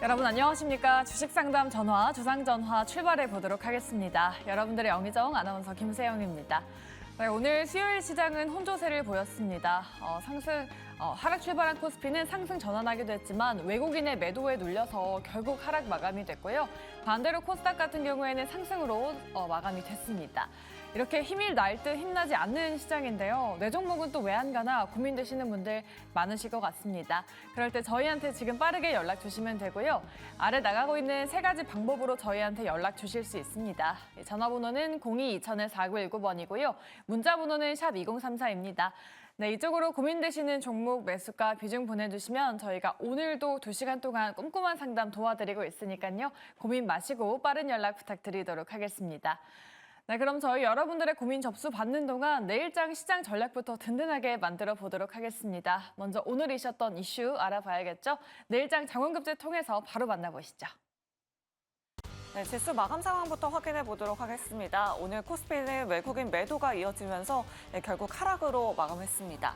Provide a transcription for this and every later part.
여러분 안녕하십니까? 주식상담 전화, 주상전화 출발해 보도록 하겠습니다. 여러분들의 영의정 아나운서 김세영입니다. 네, 오늘 수요일 시장은 혼조세를 보였습니다. 하락 출발한 코스피는 상승 전환하기도 했지만 외국인의 매도에 눌려서 결국 하락 마감이 됐고요. 반대로 코스닥 같은 경우에는 상승으로 마감이 됐습니다. 이렇게 힘이 날 듯 힘나지 않는 시장인데요. 내 종목은 또 왜 안 가나 고민되시는 분들 많으실 것 같습니다. 그럴 때 저희한테 지금 빠르게 연락 주시면 되고요. 아래 나가고 있는 세 가지 방법으로 저희한테 연락 주실 수 있습니다. 전화번호는 02-2000-4919번이고요. 문자번호는 샵 2034입니다. 네, 이쪽으로 고민되시는 종목 매수가 비중 보내주시면 저희가 오늘도 2시간 동안 꼼꼼한 상담 도와드리고 있으니까요. 고민 마시고 빠른 연락 부탁드리도록 하겠습니다. 네, 그럼 저희 여러분들의 고민 접수 받는 동안 내일장 시장 전략부터 든든하게 만들어 보도록 하겠습니다. 먼저 오늘 있었던 이슈 알아봐야겠죠? 내일장 장원급제 통해서 바로 만나보시죠. 네, 지수 마감 상황부터 확인해 보도록 하겠습니다. 오늘 코스피는 외국인 매도가 이어지면서 결국 하락으로 마감했습니다.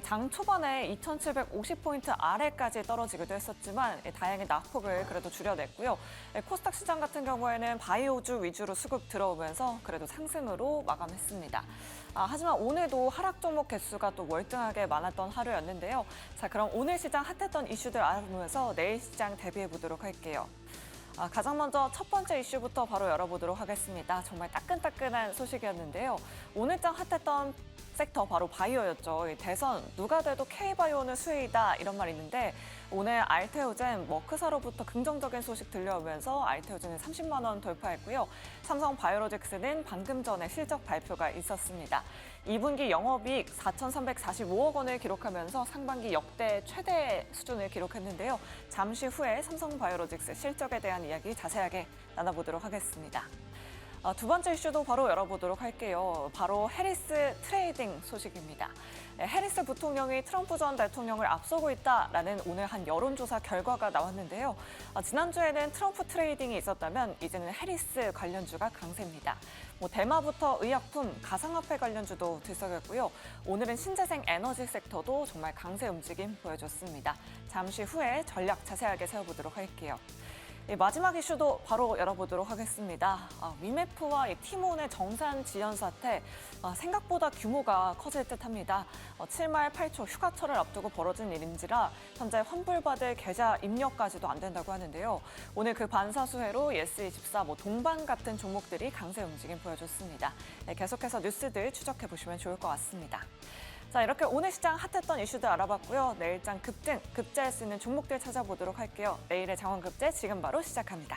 장 초반에 2,750포인트 아래까지 떨어지기도 했었지만 다행히 낙폭을 그래도 줄여냈고요. 코스닥 시장 같은 경우에는 바이오주 위주로 수급 들어오면서 그래도 상승으로 마감했습니다. 하지만 오늘도 하락 종목 개수가 또 월등하게 많았던 하루였는데요. 자, 그럼 오늘 시장 핫했던 이슈들 알아보면서 내일 시장 대비해 보도록 할게요. 가장 먼저 첫 번째 이슈부터 바로 열어보도록 하겠습니다. 정말 따끈따끈한 소식이었는데요. 오늘장 핫했던 섹터 바로 바이오였죠. 대선 누가 돼도 K바이오는 수혜이다 이런 말이 있는데 오늘 알테오젠 머크사로부터 긍정적인 소식 들려오면서 알테오젠은 30만 원 돌파했고요. 삼성바이오로직스는 방금 전에 실적 발표가 있었습니다. 2분기 영업이익 4,345억 원을 기록하면서 상반기 역대 최대 수준을 기록했는데요. 잠시 후에 삼성바이오로직스 실적에 대한 이야기 자세하게 나눠보도록 하겠습니다. 두 번째 이슈도 바로 열어보도록 할게요. 바로 해리스 트레이딩 소식입니다. 해리스 부통령이 트럼프 전 대통령을 앞서고 있다라는 오늘 한 여론조사 결과가 나왔는데요. 지난주에는 트럼프 트레이딩이 있었다면 이제는 해리스 관련주가 강세입니다. 대마부터 의약품, 가상화폐 관련주도 들썩였고요. 오늘은 신재생 에너지 섹터도 정말 강세 움직임 보여줬습니다. 잠시 후에 전략 자세하게 세워보도록 할게요. 마지막 이슈도 바로 열어보도록 하겠습니다. 위메프와 티몬의 정산 지연 사태, 생각보다 규모가 커질 듯합니다. 7말 8초 휴가철을 앞두고 벌어진 일인지라 현재 환불받을 계좌 입력까지도 안 된다고 하는데요. 오늘 그 반사수혜로 예스24, 동반 같은 종목들이 강세 움직임 보여줬습니다. 계속해서 뉴스들 추적해보시면 좋을 것 같습니다. 자, 이렇게 오늘 시장 핫했던 이슈들 알아봤고요. 내일장 급등, 급제할 수 있는 종목들 찾아보도록 할게요. 내일의 장원급제 지금 바로 시작합니다.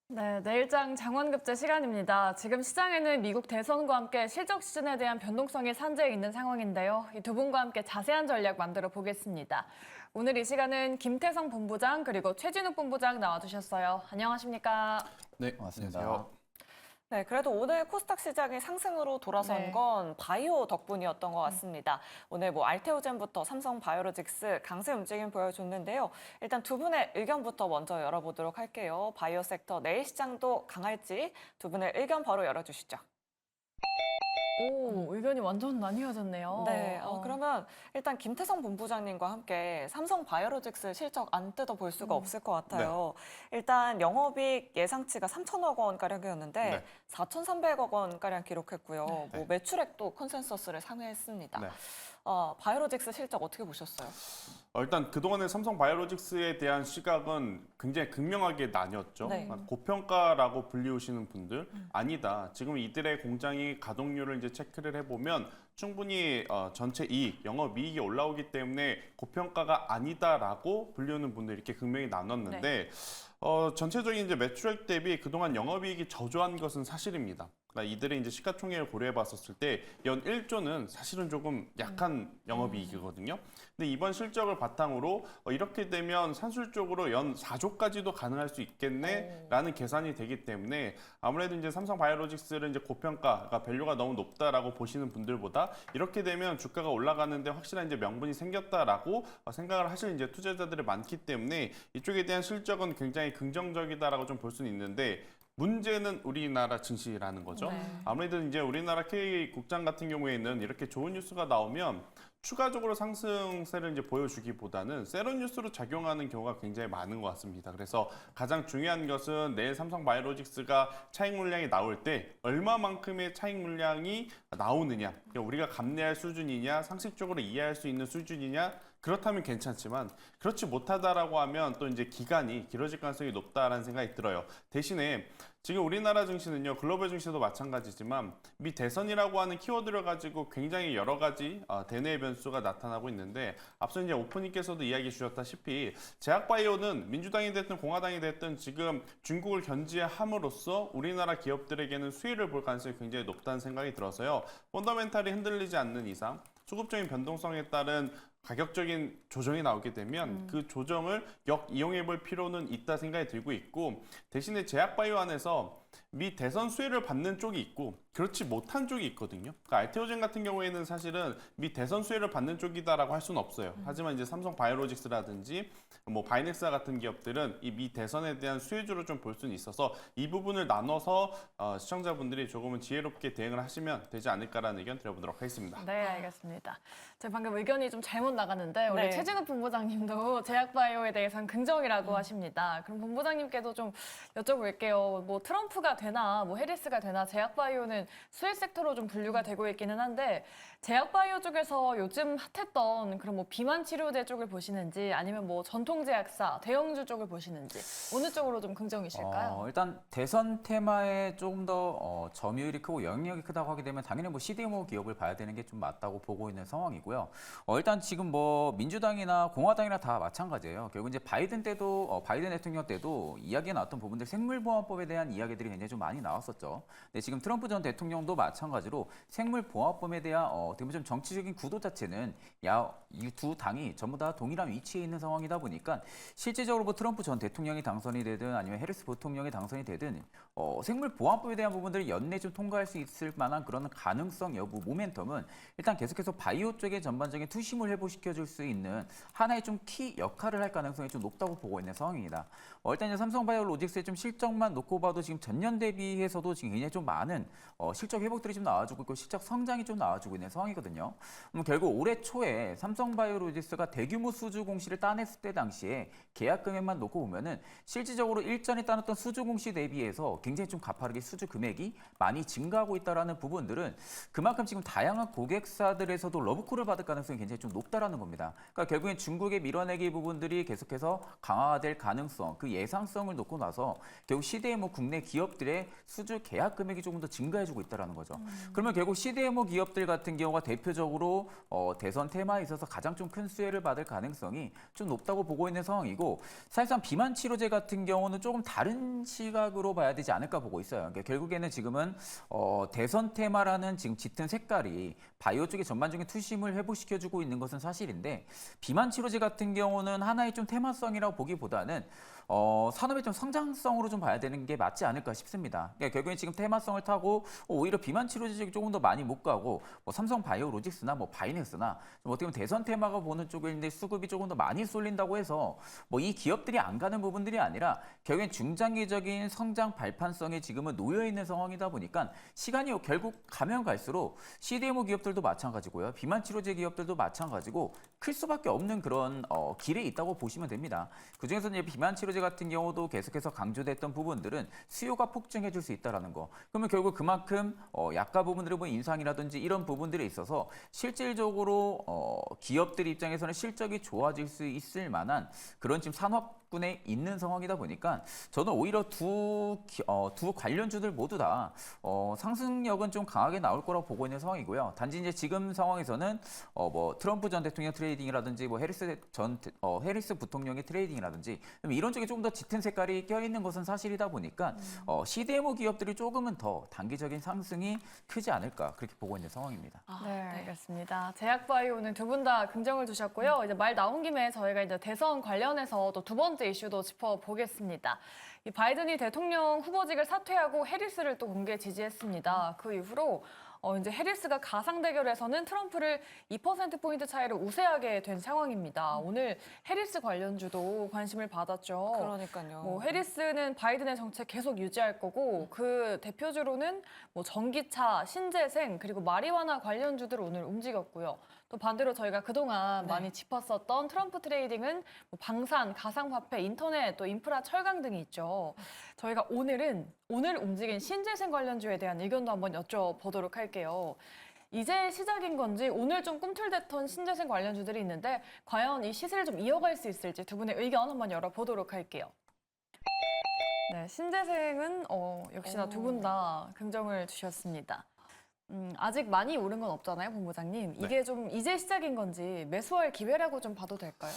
네, 내일장 장원급제 시간입니다. 지금 시장에는 미국 대선과 함께 실적 시즌에 대한 변동성이 산재해 있는 상황인데요. 이 두 분과 함께 자세한 전략 만들어 보겠습니다. 오늘 이 시간은 김태성 본부장 그리고 최진욱 본부장 나와주셨어요. 안녕하십니까? 네, 안녕하세요. 네, 그래도 오늘 코스닥 시장이 상승으로 돌아선 건 바이오 덕분이었던 것 같습니다. 오늘 알테오젠부터 삼성바이오로직스 강세 움직임 보여줬는데요. 일단 두 분의 의견부터 먼저 열어보도록 할게요. 바이오 섹터 내일 시장도 강할지 두 분의 의견 바로 열어주시죠. 오, 의견이 완전 나뉘어졌네요. 네, 그러면 일단 김태성 본부장님과 함께 삼성바이오로직스 실적 안 뜯어볼 수가 없을 것 같아요. 네. 일단 영업이익 예상치가 3천억 원가량이었는데 네. 4,300억 원가량 기록했고요. 네. 매출액도 컨센서스를 상회했습니다. 네. 바이오로직스 실적 어떻게 보셨어요? 일단 그동안의 삼성바이오로직스에 대한 시각은 굉장히 극명하게 나뉘었죠. 네. 고평가라고 불리우시는 분들 아니다. 지금 이들의 공장이 가동률을 이제 체크를 해보면 충분히 전체 이익, 영업이익이 올라오기 때문에 고평가가 아니다라고 불리우는 분들이 이렇게 극명히 나눴는데 네. 전체적인 이제 매출액 대비 그동안 영업이익이 저조한 것은 사실입니다. 이들의 이제 시가총액을 고려해 봤었을 때 연 1조는 사실은 조금 약한 영업이익이거든요. 근데 이번 실적을 바탕으로 이렇게 되면 산술적으로 연 4조까지도 가능할 수 있겠네라는 계산이 되기 때문에 아무래도 이제 삼성바이오로직스를 이제 고평가가 밸류가 너무 높다라고 보시는 분들보다 이렇게 되면 주가가 올라가는데 확실한 이제 명분이 생겼다라고 생각을 하실 이제 투자자들이 많기 때문에 이쪽에 대한 실적은 굉장히 긍정적이다라고 좀 볼 수는 있는데 문제는 우리나라 증시라는 거죠. 네. 아무래도 이제 우리나라 K 국장 같은 경우에는 이렇게 좋은 뉴스가 나오면 추가적으로 상승세를 이제 보여주기보다는 세런 뉴스로 작용하는 경우가 굉장히 많은 것 같습니다. 그래서 가장 중요한 것은 내일 삼성바이오로직스가 차익 물량이 나올 때 얼마만큼의 차익 물량이 나오느냐, 그러니까 우리가 감내할 수준이냐, 상식적으로 이해할 수 있는 수준이냐. 그렇다면 괜찮지만 그렇지 못하다라고 하면 또 이제 기간이 길어질 가능성이 높다라는 생각이 들어요. 대신에 지금 우리나라 증시는요, 글로벌 증시도 마찬가지지만 미 대선이라고 하는 키워드를 가지고 굉장히 여러 가지 대내의 변수가 나타나고 있는데 앞서 이제 오프님께서도 이야기해 주셨다시피 제약바이오는 민주당이 됐든 공화당이 됐든 지금 중국을 견제함으로써 우리나라 기업들에게는 수혜를 볼 가능성이 굉장히 높다는 생각이 들어서요. 펀더멘탈이 흔들리지 않는 이상 수급적인 변동성에 따른 가격적인 조정이 나오게 되면 그 조정을 역이용해 볼 필요는 있다 생각이 들고 있고 대신에 제약바이오 안에서 미 대선 수혜를 받는 쪽이 있고 그렇지 못한 쪽이 있거든요. 그러니까 알테오젠 같은 경우에는 사실은 미 대선 수혜를 받는 쪽이다라고 할 수는 없어요. 하지만 이제 삼성바이오로직스라든지 뭐 바이넥사 같은 기업들은 이 미 대선에 대한 수혜주로 좀 볼 수는 있어서 이 부분을 나눠서 시청자분들이 조금은 지혜롭게 대응을 하시면 되지 않을까라는 의견 드려보도록 하겠습니다. 네, 알겠습니다. 제가 방금 의견이 좀 잘못 나갔는데 우리 네. 최진욱 본부장님도 제약바이오에 대해서는 긍정이라고 하십니다. 그럼 본부장님께도 좀 여쭤볼게요. 뭐 트럼프가 되나 뭐 해리스가 되나 제약바이오는 수혜 섹터로 좀 분류가 되고 있기는 한데 제약바이오 쪽에서 요즘 핫했던 그런 뭐 비만 치료제 쪽을 보시는지 아니면 뭐 전통제약사, 대형주 쪽을 보시는지 어느 쪽으로 좀 긍정이실까요? 일단 대선 테마에 조금 더 점유율이 크고 영향력이 크다고 하게 되면 당연히 뭐 CDMO 기업을 봐야 되는 게 좀 맞다고 보고 있는 상황이고요. 일단 지금 뭐 민주당이나 공화당이나 다 마찬가지예요. 결국 이제 바이든 때도 바이든 대통령 때도 이야기가 나왔던 부분들 생물보안법에 대한 이야기들이 굉장히 좀 많이 나왔었죠. 근데 지금 트럼프 전 대통령도 마찬가지로 생물보안법에 대한 어떻게 보면 좀 정치적인 구도 자체는 이 두 당이 전부 다 동일한 위치에 있는 상황이다 보니까 실제적으로 뭐 트럼프 전 대통령이 당선이 되든 아니면 해리스 부통령이 당선이 되든 생물보안법에 대한 부분들을 연내 좀 통과할 수 있을 만한 그런 가능성 여부, 모멘텀은 일단 계속해서 바이오 쪽에 전반적인 투심을 회복시켜줄 수 있는 하나의 좀 키 역할을 할 가능성이 좀 높다고 보고 있는 상황입니다. 일단 이제 삼성바이오로직스의 좀 실적만 놓고 봐도 지금 전년 대비해서도 지금 굉장히 좀 많은 실적 회복들이 좀 나와주고 있고 실적 성장이 좀 나와주고 있는 상황이거든요. 결국 올해 초에 삼성바이오로직스가 대규모 수주 공시를 따냈을 때 당시에 계약 금액만 놓고 보면은 실질적으로 일전에 따냈던 수주 공시 대비해서 굉장히 좀 가파르게 수주 금액이 많이 증가하고 있다라는 부분들은 그만큼 지금 다양한 고객사들에서도 러브콜을 받을 가능성이 굉장히 좀 높다라는 겁니다. 그러니까 결국엔 중국의 밀어내기 부분들이 계속해서 강화될 가능성, 그 예상성을 놓고 나서 결국 CDMO 국내 기업들의 수주 계약 금액이 조금 더 증가해주고 있다라는 거죠. 그러면 결국 CDMO 기업들 같은 경우가 대표적으로 대선 테마에 있어서 가장 좀 큰 수혜를 받을 가능성이 좀 높다고 보고 있는 상황이고 사실상 비만 치료제 같은 경우는 조금 다른 시각으로 봐야 되지 않을까 보고 있어요. 그러니까 결국에는 지금은 대선 테마라는 지금 짙은 색깔이 바이오 쪽에 전반적인 투심을 회복시켜주고 있는 것은 사실인데 비만 치료제 같은 경우는 하나의 좀 테마성이라고 보기보다는 산업의 좀 성장성으로 좀 봐야 되는 게 맞지 않을까 싶습니다. 그러니까 결국엔 지금 테마성을 타고 오히려 비만 치료제 쪽이 조금 더 많이 못 가고 뭐 삼성바이오로직스나 뭐 바이넥스나 어떻게 보면 대선 테마가 보는 쪽인데 수급이 조금 더 많이 쏠린다고 해서 뭐 이 기업들이 안 가는 부분들이 아니라 결국엔 중장기적인 성장 발판성에 지금은 놓여 있는 상황이다 보니까 시간이 결국 가면 갈수록 CDMO 기업들도 마찬가지고요. 비만 치료제 기업들도 마찬가지고 클 수밖에 없는 그런 길에 있다고 보시면 됩니다. 그중에서 이제 비만 치료제 같은 경우도 계속해서 강조됐던 부분들은 수요가 폭증해 줄 수 있다라는 거. 그러면 결국 그만큼 약가 부분들을 보면 인상이라든지 이런 부분들에 있어서 실질적으로 기업들 입장에서는 실적이 좋아질 수 있을 만한 그런 지금 산업 상위권에 있는 상황이다 보니까 저는 오히려 두 관련주들 모두 다 상승력은 좀 강하게 나올 거라고 보고 있는 상황이고요. 단지 이제 지금 상황에서는 뭐 트럼프 전 대통령 트레이딩이라든지 뭐 해리스 부통령의 트레이딩이라든지 이런 쪽에 조금 더 짙은 색깔이 껴있는 것은 사실이다 보니까 CDMO 기업들이 조금은 더 단기적인 상승이 크지 않을까 그렇게 보고 있는 상황입니다. 네, 알겠습니다. 제약바이오는 두 분 다 긍정을 두셨고요. 이제 말 나온 김에 저희가 이제 대선 관련해서 또 두 번째 이슈도 짚어보겠습니다. 이 바이든이 대통령 후보직을 사퇴하고 해리스를 또 공개 지지했습니다. 그 이후로 이제 해리스가 가상 대결에서는 트럼프를 2%포인트 차이로 우세하게 된 상황입니다. 오늘 해리스 관련주도 관심을 받았죠. 그러니까요. 뭐 해리스는 바이든의 정책 계속 유지할 거고 그 대표주로는 뭐 전기차, 신재생 그리고 마리화나 관련주들 오늘 움직였고요. 또 반대로 저희가 그동안 많이 짚었었던 트럼프 트레이딩은 뭐 방산, 가상화폐, 인터넷, 또 인프라, 철강 등이 있죠. 저희가 오늘 움직인 신재생 관련주에 대한 의견도 한번 여쭤보도록 할게요. 이제 시작인 건지 오늘 좀 꿈틀댔던 신재생 관련주들이 있는데 과연 이 시세를 좀 이어갈 수 있을지 두 분의 의견 한번 열어보도록 할게요. 네, 신재생은 역시나 두 분 다 긍정을 주셨습니다. 아직 많이 오른 건 없잖아요, 본부장님. 이게 좀 이제 시작인 건지 매수할 기회라고 좀 봐도 될까요?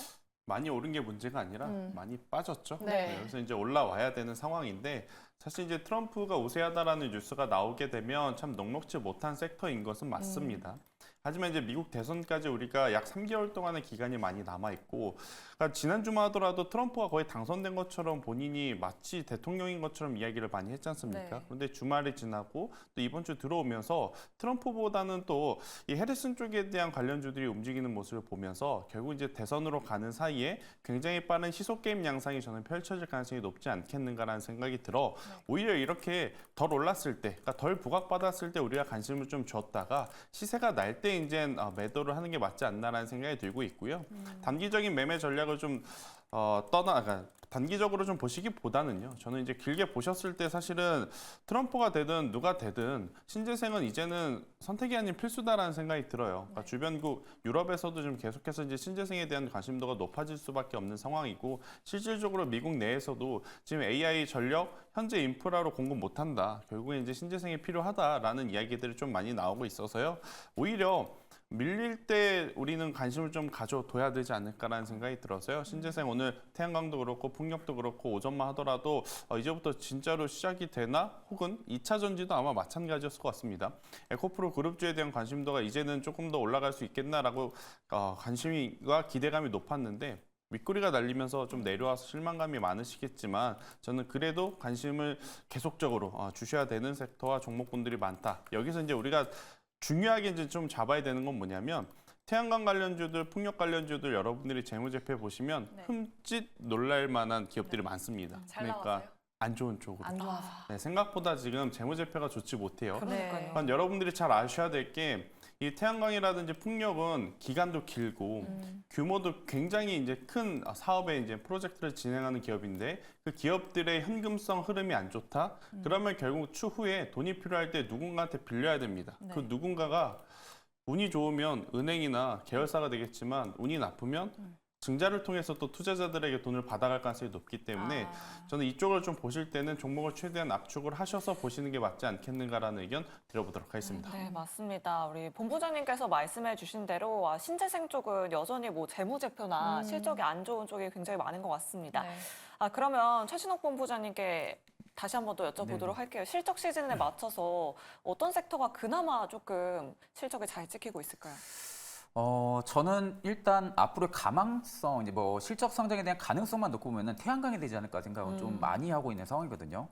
많이 오른 게 문제가 아니라 많이 빠졌죠. 네. 그래서 이제 올라와야 되는 상황인데 사실 이제 트럼프가 우세하다라는 뉴스가 나오게 되면 참 녹록지 못한 섹터인 것은 맞습니다. 하지만 이제 미국 대선까지 우리가 약 3개월 동안의 기간이 많이 남아 있고, 그러니까 지난주만 하더라도 트럼프가 거의 당선된 것처럼 본인이 마치 대통령인 것처럼 이야기를 많이 했지 않습니까? 네. 그런데 주말이 지나고 또 이번 주 들어오면서 트럼프보다는 또 이 해리슨 쪽에 대한 관련주들이 움직이는 모습을 보면서 결국 이제 대선으로 가는 사이에 굉장히 빠른 시속 게임 양상이 저는 펼쳐질 가능성이 높지 않겠는가라는 생각이 들어 오히려 이렇게 덜 올랐을 때, 그러니까 덜 부각받았을 때 우리가 관심을 좀 줬다가 시세가 날 때 이제 매도를 하는 게 맞지 않나라는 생각이 들고 있고요. 단기적인 매매 전략을 좀 그러니까 단기적으로 좀 보시기보다는요. 저는 이제 길게 보셨을 때 사실은 트럼프가 되든 누가 되든 신재생은 이제는 선택이 아닌 필수다라는 생각이 들어요. 그러니까 주변국 유럽에서도 좀 계속해서 이제 신재생에 대한 관심도가 높아질 수밖에 없는 상황이고 실질적으로 미국 내에서도 지금 AI 전력 현재 인프라로 공급 못한다. 결국에 이제 신재생이 필요하다라는 이야기들이 좀 많이 나오고 있어서요. 오히려 밀릴 때 우리는 관심을 좀 가져둬야 되지 않을까라는 생각이 들어서요. 신재생 오늘 태양광도 그렇고 풍력도 그렇고 오전만 하더라도 이제부터 진짜로 시작이 되나? 혹은 2차 전지도 아마 마찬가지였을 것 같습니다. 에코프로 그룹주에 대한 관심도가 이제는 조금 더 올라갈 수 있겠나라고 관심과 기대감이 높았는데 윗꼬리가 날리면서 좀 내려와서 실망감이 많으시겠지만 저는 그래도 관심을 계속적으로 주셔야 되는 섹터와 종목군들이 많다. 여기서 이제 우리가 중요하게 이제 좀 잡아야 되는 건 뭐냐면 태양광 관련주들, 풍력 관련주들 여러분들이 재무제표 보시면 흠칫 놀랄 만한 기업들이 많습니다. 잘 그러니까 나왔어요? 안 좋은 쪽으로. 안 좋아서. 네, 생각보다 지금 재무제표가 좋지 못해요. 그러니까요. 그러니까 여러분들이 잘 아셔야 될 게 이 태양광이라든지 풍력은 기간도 길고 규모도 굉장히 이제 큰 사업에 이제 프로젝트를 진행하는 기업인데 그 기업들의 현금성 흐름이 안 좋다. 그러면 결국 추후에 돈이 필요할 때 누군가한테 빌려야 됩니다. 네. 그 누군가가 운이 좋으면 은행이나 계열사가 되겠지만 운이 나쁘면 증자를 통해서 또 투자자들에게 돈을 받아갈 가능성이 높기 때문에 저는 이쪽을 좀 보실 때는 종목을 최대한 압축을 하셔서 보시는 게 맞지 않겠는가라는 의견 드려보도록 하겠습니다. 네, 맞습니다. 우리 본부장님께서 말씀해 주신 대로 신재생 쪽은 여전히 뭐 재무제표나 실적이 안 좋은 쪽이 굉장히 많은 것 같습니다. 네. 그러면 최신욱 본부장님께 다시 한 번 더 여쭤보도록 할게요. 실적 시즌에 맞춰서 어떤 섹터가 그나마 조금 실적이 잘 찍히고 있을까요? 저는 일단 앞으로의 가망성, 이제 뭐 실적 성장에 대한 가능성만 놓고 보면은 태양광이 되지 않을까 생각을 좀 많이 하고 있는 상황이거든요.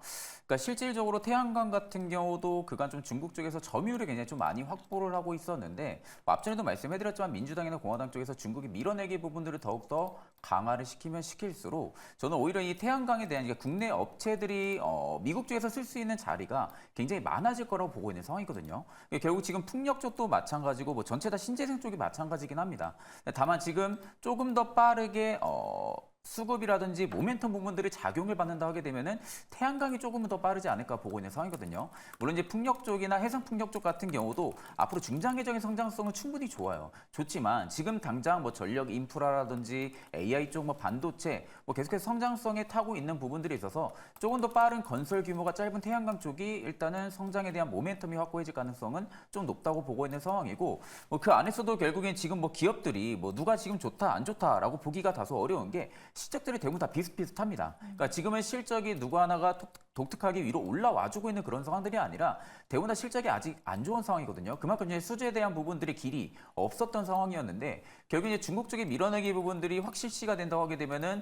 그러니까 실질적으로 태양광 같은 경우도 그간 좀 중국 쪽에서 점유율을 굉장히 좀 많이 확보를 하고 있었는데 앞전에도 말씀해드렸지만 민주당이나 공화당 쪽에서 중국이 밀어내기 부분들을 더욱더 강화를 시키면 시킬수록 저는 오히려 이 태양광에 대한 국내 업체들이 미국 쪽에서 쓸 수 있는 자리가 굉장히 많아질 거라고 보고 있는 상황이거든요. 결국 지금 풍력 쪽도 마찬가지고 뭐 전체 다 신재생 쪽이 마찬가지긴 합니다. 다만 지금 조금 더 빠르게 수급이라든지 모멘텀 부분들이 작용을 받는다 하게 되면은 태양광이 조금은 더 빠르지 않을까 보고 있는 상황이거든요. 물론 이제 풍력 쪽이나 해상 풍력 쪽 같은 경우도 앞으로 중장기적인 성장성은 충분히 좋아요. 좋지만 지금 당장 뭐 전력 인프라라든지 AI 쪽 뭐 반도체 뭐 계속해서 성장성에 타고 있는 부분들이 있어서 조금 더 빠른 건설 규모가 짧은 태양광 쪽이 일단은 성장에 대한 모멘텀이 확고해질 가능성은 좀 높다고 보고 있는 상황이고 뭐 그 안에서도 결국엔 지금 뭐 기업들이 뭐 누가 지금 좋다 안 좋다라고 보기가 다소 어려운 게 실적들이 대부분 다 비슷비슷합니다. 그러니까 지금은 실적이 누구 하나가 독특하게 위로 올라와주고 있는 그런 상황들이 아니라 대부분 다 실적이 아직 안 좋은 상황이거든요. 그만큼 이제 수주에 대한 부분들이 길이 없었던 상황이었는데 결국 이제 중국 쪽의 밀어내기 부분들이 확실시가 된다고 하게 되면은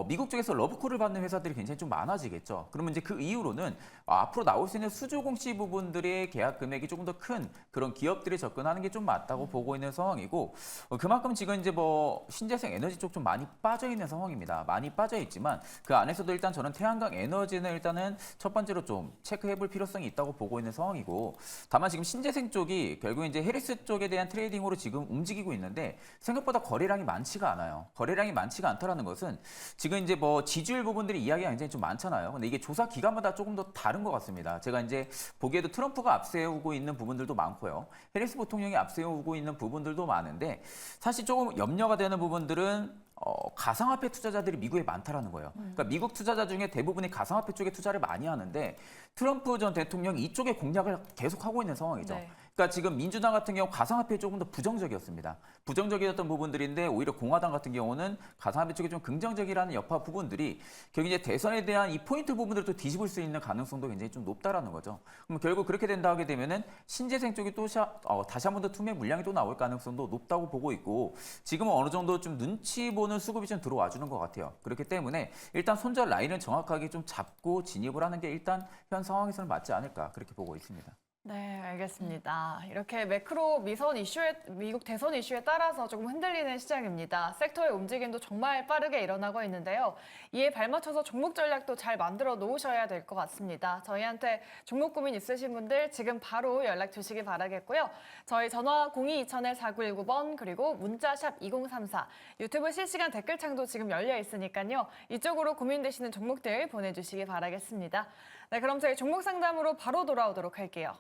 미국 쪽에서 러브콜을 받는 회사들이 굉장히 좀 많아지겠죠. 그러면 이제 그 이후로는 앞으로 나올 수 있는 수주 공시 부분들의 계약 금액이 조금 더 큰 그런 기업들이 접근하는 게 좀 맞다고 보고 있는 상황이고 그만큼 지금 이제 뭐 신재생 에너지 쪽 좀 많이 빠져 있는 상황입니다. 많이 빠져 있지만 그 안에서도 일단 저는 태양광 에너지는 일단은 첫 번째로 좀 체크해 볼 필요성이 있다고 보고 있는 상황이고 다만 지금 신재생 쪽이 결국 이제 해리스 쪽에 대한 트레이딩으로 지금 움직이고 있는데 생각보다 거래량이 많지가 않아요. 거래량이 많지가 않다라는 것은 지금 이제 뭐 지지율 부분들이 이야기가 굉장히 좀 많잖아요. 근데 이게 조사 기간마다 조금 더 다른 것 같습니다. 제가 이제 보기에도 트럼프가 앞세우고 있는 부분들도 많고요. 해리스 부통령이 앞세우고 있는 부분들도 많은데 사실 조금 염려가 되는 부분들은 가상화폐 투자자들이 미국에 많다라는 거예요. 그러니까 미국 투자자 중에 대부분이 가상화폐 쪽에 투자를 많이 하는데 트럼프 전 대통령이 이쪽에 공략을 계속하고 있는 상황이죠. 네. 그러니까 지금 민주당 같은 경우 가상화폐에 조금 더 부정적이었습니다. 부정적이었던 부분들인데 오히려 공화당 같은 경우는 가상화폐 쪽에 좀 긍정적이라는 여파 부분들이 결국 이제 대선에 대한 이 포인트 부분들을 또 뒤집을 수 있는 가능성도 굉장히 좀 높다라는 거죠. 그럼 결국 그렇게 된다 하게 되면은 신재생 쪽이 또 다시 한 번 더 투매 물량이 또 나올 가능성도 높다고 보고 있고 지금은 어느 정도 좀 눈치 보는 수급이 좀 들어와 주는 것 같아요. 그렇기 때문에 일단 손절 라인을 정확하게 좀 잡고 진입을 하는 게 일단 현 상황에서는 맞지 않을까 그렇게 보고 있습니다. 네, 알겠습니다. 이렇게 매크로 미국 대선 이슈에 따라서 조금 흔들리는 시장입니다. 섹터의 움직임도 정말 빠르게 일어나고 있는데요. 이에 발맞춰서 종목 전략도 잘 만들어 놓으셔야 될 것 같습니다. 저희한테 종목 고민 있으신 분들 지금 바로 연락 주시기 바라겠고요. 저희 전화 02-2000-4919번 그리고 문자 샵 2034 유튜브 실시간 댓글창도 지금 열려 있으니까요. 이쪽으로 고민되시는 종목들 보내주시기 바라겠습니다. 네, 그럼 저희 종목 상담으로 바로 돌아오도록 할게요.